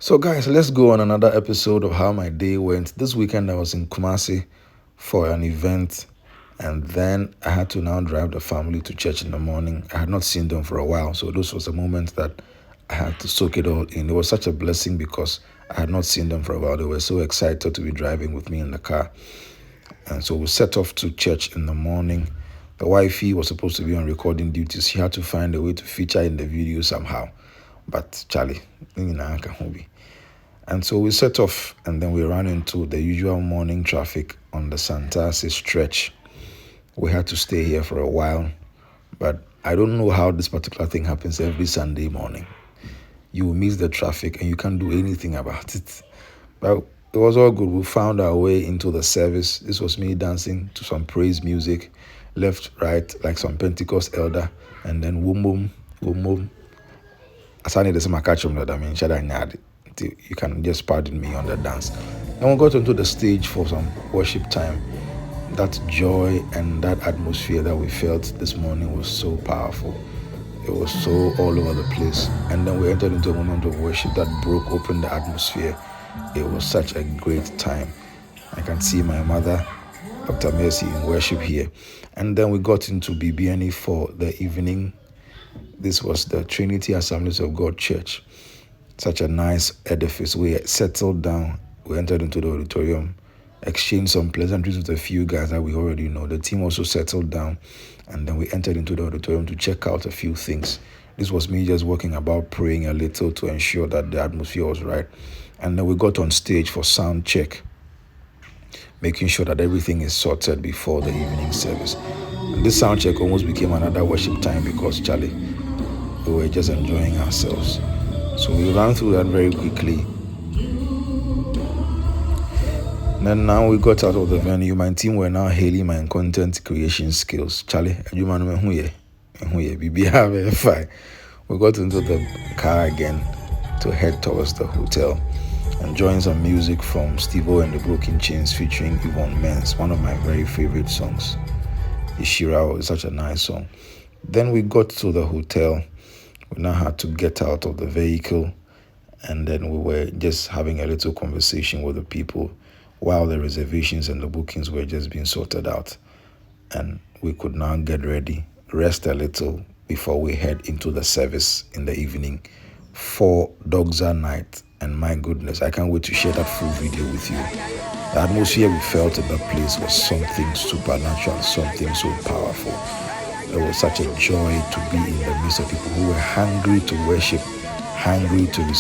So, guys, let's go on another episode of how my day went. This weekend, I was in Kumasi for an event, and then I had to now drive the family to church in the morning. I had not seen them for a while, so this was a moment that I had to soak it all in. It was such a blessing because I had not seen them for a while. They were so excited to be driving with me in the car. And so we set off to church in the morning. The wifey was supposed to be on recording duties. She had to find a way to feature in the video somehow. But Charlie, and so we set off and then we ran into the usual morning traffic on the Santase stretch. We had to stay here for a while, but I don't know how this particular thing happens every Sunday morning. You will miss the traffic and you can't do anything about it. But it was all good. We found our way into the service. This was me dancing to some praise music, left, right, like some Pentecost elder, and then boom, boom. I need to say my catch that I mean, you can just pardon me on the dance. And we got onto the stage for some worship time. That joy and that atmosphere that we felt this morning was so powerful. It was so all over the place. And then we entered into a moment of worship that broke open the atmosphere. It was such a great time. I can see my mother, Dr. Mercy, in worship here. And then we got into BBNE for the evening. This was the Trinity Assemblies of God Church. Such a nice edifice. We settled down. We entered into the auditorium, exchanged some pleasantries with a few guys that we already know. The team also settled down, and then we entered into the auditorium to check out a few things. This was me just walking about, praying a little to ensure that the atmosphere was right. And then we got on stage for sound check, making sure that everything is sorted before the evening service. And this sound check almost became another worship time because, Charlie, we were just enjoying ourselves. So we ran through that very quickly. And then now we got out of the venue. My team were now hailing my content creation skills. Charlie, we got into the car again to head towards the hotel, enjoying some music from Steve-O and the Broken Chains featuring Yvonne Mens, one of my very favorite songs. Ishirao is such a nice song. Then we got to the hotel. We now had to get out of the vehicle, and then we were just having a little conversation with the people while the reservations and the bookings were just being sorted out. And we could now get ready, rest a little before we head into the service in the evening for Dogza Night. And my goodness, I can't wait to share that full video with you. The atmosphere we felt in that place was something supernatural, something so powerful. It was such a joy to be in the midst of people who were hungry to worship, hungry to receive.